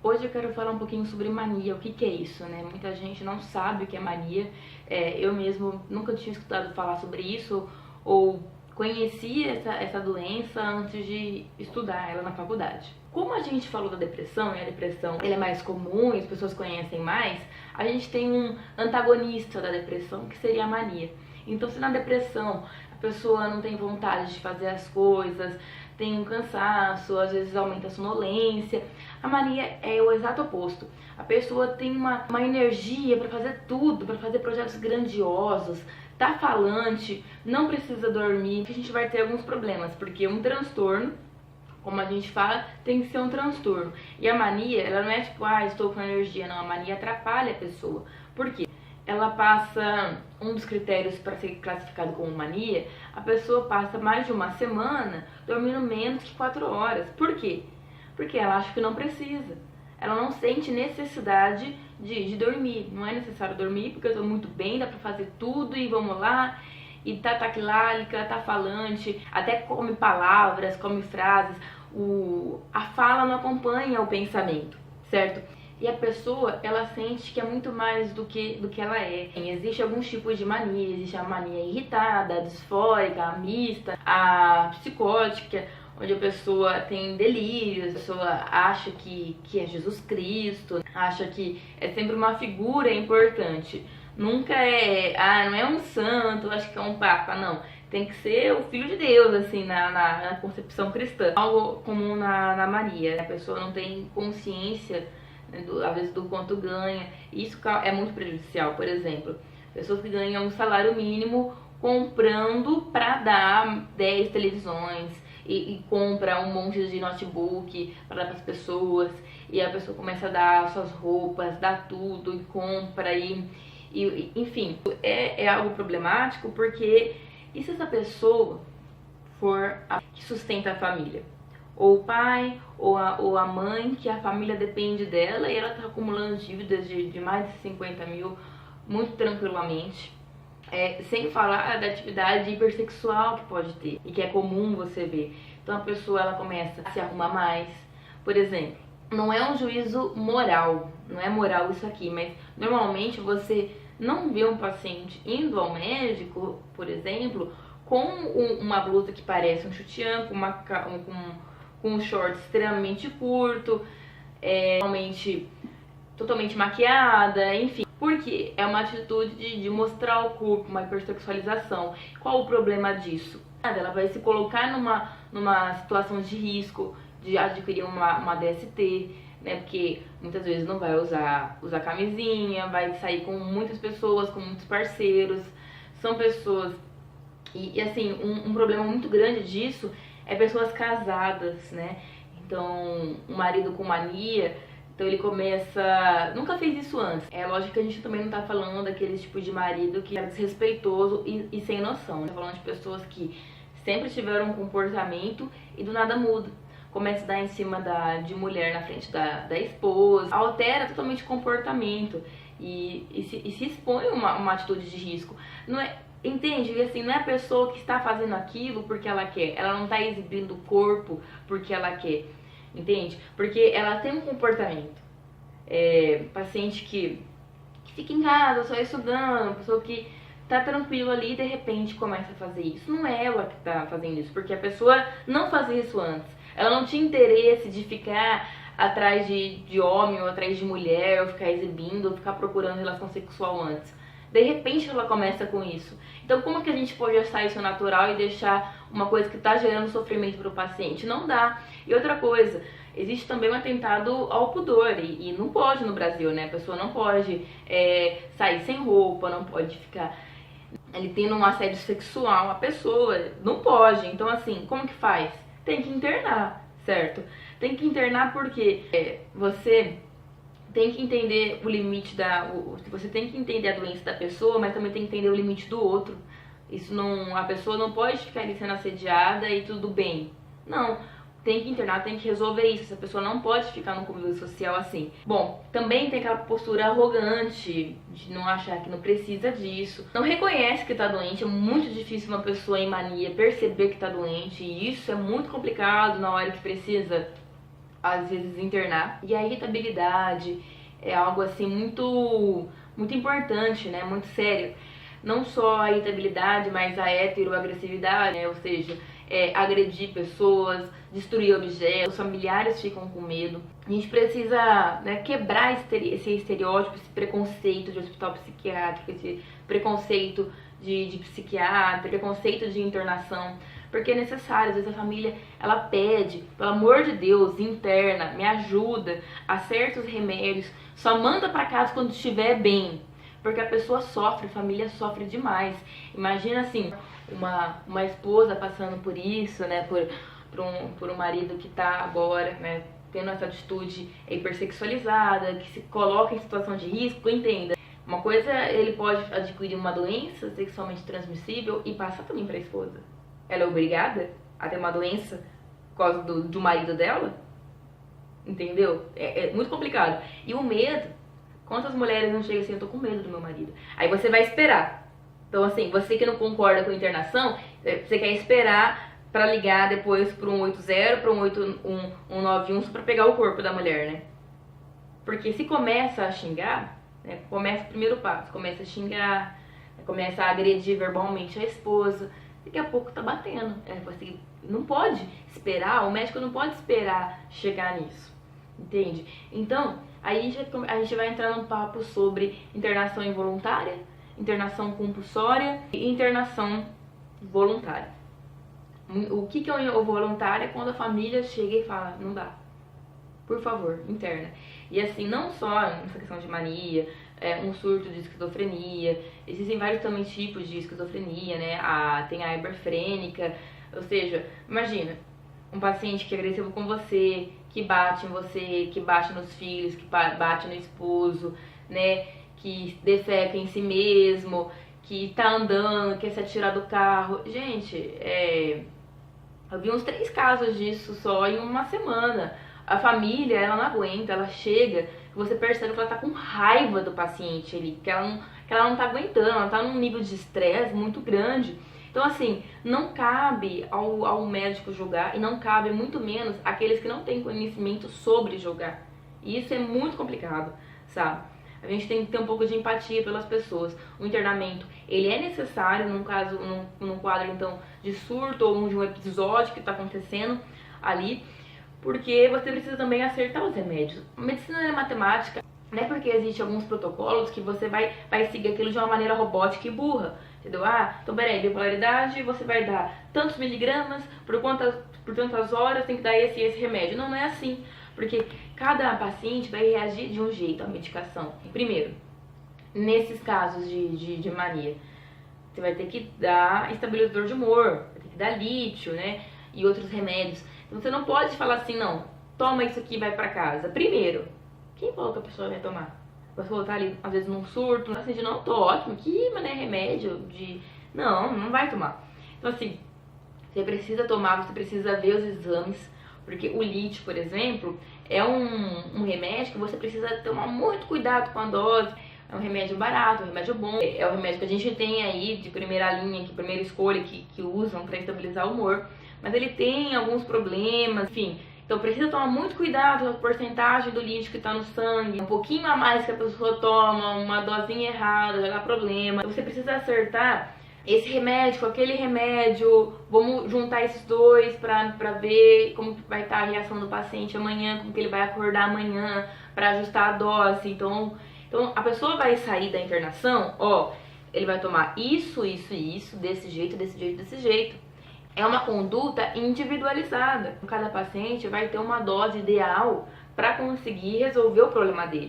Hoje eu quero falar um pouquinho sobre mania, o que que é isso, né? Muita gente não sabe o que é mania, eu mesmo nunca tinha escutado falar sobre isso ou conheci essa doença antes de estudar ela na faculdade. Como a gente falou da depressão, e a depressão ela é mais comum e as pessoas conhecem mais, a gente tem um antagonista da depressão que seria a mania. Então, se na depressão a pessoa não tem vontade de fazer as coisas, tem um cansaço, às vezes aumenta a sonolência, a mania é o exato oposto. A pessoa tem uma energia para fazer tudo, para fazer projetos grandiosos, tá falante, não precisa dormir, a gente vai ter alguns problemas, porque um transtorno, como a gente fala, tem que ser um transtorno. E a mania, ela não é tipo, estou com energia, não, a mania atrapalha a pessoa. Por quê? Ela passa, um dos critérios para ser classificado como mania, a pessoa passa mais de uma semana dormindo menos que 4 horas. Por quê? Porque ela acha que não precisa. Ela não sente necessidade de dormir. Não é necessário dormir porque eu estou muito bem, dá para fazer tudo e vamos lá. E tá taquilálica, tá falante, até come palavras, come frases. A fala não acompanha o pensamento, certo? E a pessoa, ela sente que é muito mais do que ela é. Existe alguns tipos de mania, existe a mania irritada, a disfórica, a mista, a psicótica, onde a pessoa tem delírios, a pessoa acha que é Jesus Cristo, acha que é sempre uma figura importante. Nunca não é um santo, acho que é um papa, não. Tem que ser o Filho de Deus, assim, na concepção cristã. Algo comum na Maria. A pessoa não tem consciência, né, às vezes, do quanto ganha. Isso é muito prejudicial. Por exemplo, pessoas que ganham um salário mínimo comprando para dar 10 televisões e compra um monte de notebook para dar para as pessoas. E a pessoa começa a dar suas roupas, dá tudo e compra enfim, é algo problemático porque e se essa pessoa for a que sustenta a família? Ou o pai, ou a mãe, que a família depende dela e ela está acumulando dívidas de mais de 50 mil muito tranquilamente. Sem falar da atividade hipersexual que pode ter e que é comum você ver. Então a pessoa ela começa a se arrumar mais. Por exemplo, não é um juízo moral, não é moral isso aqui, mas normalmente você não vê um paciente indo ao médico, por exemplo, com uma blusa que parece um sutiã, com um short extremamente curto, normalmente totalmente maquiada, enfim. Porque é uma atitude de mostrar o corpo, uma hipersexualização. Qual o problema disso? Ela vai se colocar numa situação de risco de adquirir uma DST, né? Porque muitas vezes não vai usar camisinha, vai sair com muitas pessoas, com muitos parceiros. São pessoas... E assim, um problema muito grande disso é pessoas casadas, né? Então, um marido com mania... Então ele começa... Nunca fez isso antes. É lógico que a gente também não tá falando daquele tipo de marido que é desrespeitoso e sem noção. Tá falando de pessoas que sempre tiveram um comportamento e do nada muda. Começa a dar em cima de mulher na frente da esposa. Altera totalmente o comportamento e se expõe uma atitude de risco. Não é... Entende? E assim, não é a pessoa que está fazendo aquilo porque ela quer. Ela não tá exibindo o corpo porque ela quer. Entende? Porque ela tem um comportamento. Paciente que fica em casa só estudando, pessoa que tá tranquilo ali e de repente começa a fazer isso. Não é ela que tá fazendo isso, porque a pessoa não fazia isso antes. Ela não tinha interesse de ficar atrás de homem ou atrás de mulher, ou ficar exibindo, ou ficar procurando relação sexual antes. De repente ela começa com isso. Então como que a gente pode achar isso natural e deixar uma coisa que está gerando sofrimento para o paciente? Não dá. E outra coisa, existe também um atentado ao pudor e não pode no Brasil, né? A pessoa não pode sair sem roupa, não pode ficar ele tendo um assédio sexual, a pessoa não pode. Então assim, como que faz? Tem que internar, certo? Tem que internar porque você... tem que entender o limite você tem que entender a doença da pessoa, mas também tem que entender o limite do outro. Isso não, a pessoa não pode ficar ali sendo assediada e tudo bem. Não, tem que internar, tem que resolver isso. Essa pessoa não pode ficar no convívio social assim. Bom, também tem aquela postura arrogante de não achar que não precisa disso. Não reconhece que tá doente. É muito difícil uma pessoa em mania perceber que tá doente. E isso é muito complicado na hora que precisa às vezes internar. E a irritabilidade é algo assim muito importante, né? Muito sério. Não só a irritabilidade, mas a heteroagressividade, né? Ou seja, agredir pessoas, destruir objetos, os familiares ficam com medo. A gente precisa, né, quebrar esse estereótipo, esse preconceito de hospital psiquiátrico, esse preconceito de psiquiatra, preconceito de internação, porque é necessário. Às vezes a família, ela pede, pelo amor de Deus, interna, me ajuda, acerta os remédios, só manda pra casa quando estiver bem, porque a pessoa sofre, a família sofre demais. Imagina assim, uma esposa passando por isso, né, por um marido que tá agora, né, tendo essa atitude hipersexualizada, que se coloca em situação de risco. Entenda. Uma coisa, ele pode adquirir uma doença sexualmente transmissível e passar também para a esposa. Ela é obrigada a ter uma doença por causa do marido dela? Entendeu? É muito complicado. E o medo, quantas mulheres não chegam assim, eu tô com medo do meu marido? Aí você vai esperar. Então assim, você que não concorda com a internação, você quer esperar pra ligar depois pro 180, pro 191 só pra pegar o corpo da mulher, né? Porque se começa a xingar, né, começa o primeiro passo, começa a xingar, começa a agredir verbalmente a esposa, daqui a pouco tá batendo. Você não pode esperar, o médico não pode esperar chegar nisso, entende? Então, aí a gente vai entrar num papo sobre internação involuntária, internação compulsória e internação voluntária. O que é o voluntário? É quando a família chega e fala, não dá, por favor, interna. E assim, não só essa questão de mania, um surto de esquizofrenia, existem vários também tipos de esquizofrenia, né? Tem a hiperfrênica, ou seja, imagina, um paciente que é agressivo com você, que bate em você, que bate nos filhos, que bate no esposo, né? Que defeca em si mesmo, que tá andando, quer se atirar do carro. Gente, eu vi uns 3 casos disso só em uma semana. A família, ela não aguenta, ela chega, você percebe que ela tá com raiva do paciente ali, que ela não tá aguentando, ela tá num nível de estresse muito grande. Então assim, não cabe ao médico julgar e não cabe muito menos aqueles que não têm conhecimento sobre julgar. E isso é muito complicado, sabe? A gente tem que ter um pouco de empatia pelas pessoas. O internamento, ele é necessário num caso, num quadro então de surto ou de um episódio que está acontecendo ali, porque você precisa também acertar os remédios. A medicina é matemática, não é porque existem alguns protocolos que você vai seguir aquilo de uma maneira robótica e burra, entendeu? Então peraí, bipolaridade, você vai dar tantos miligramas, por tantas horas tem que dar esse remédio. Não é assim, porque cada paciente vai reagir de um jeito à medicação. Primeiro, nesses casos de mania, você vai ter que dar estabilizador de humor, vai ter que dar lítio, né, e outros remédios. Você não pode falar assim, não, toma isso aqui e vai pra casa. Primeiro, quem falou que a pessoa vai tomar? A pessoa tá ali, às vezes, num surto, assim, de não, tô ótimo, que mané remédio de... Não vai tomar. Então, assim, você precisa tomar, você precisa ver os exames, porque o lítio, por exemplo, é um remédio que você precisa tomar muito cuidado com a dose. É um remédio barato, um remédio bom. É um remédio que a gente tem aí de primeira linha, que primeira escolha, que usam para estabilizar o humor. Mas ele tem alguns problemas, enfim. Então precisa tomar muito cuidado com a porcentagem do lítio que está no sangue. Um pouquinho a mais que a pessoa toma, uma dosinha errada, vai dar problema. Você precisa acertar esse remédio com aquele remédio. Vamos juntar esses dois pra ver como vai estar a reação do paciente amanhã, como que ele vai acordar amanhã, para ajustar a dose. Então a pessoa vai sair da internação, ele vai tomar isso, desse jeito, desse jeito, desse jeito. É uma conduta individualizada. Cada paciente vai ter uma dose ideal para conseguir resolver o problema dele.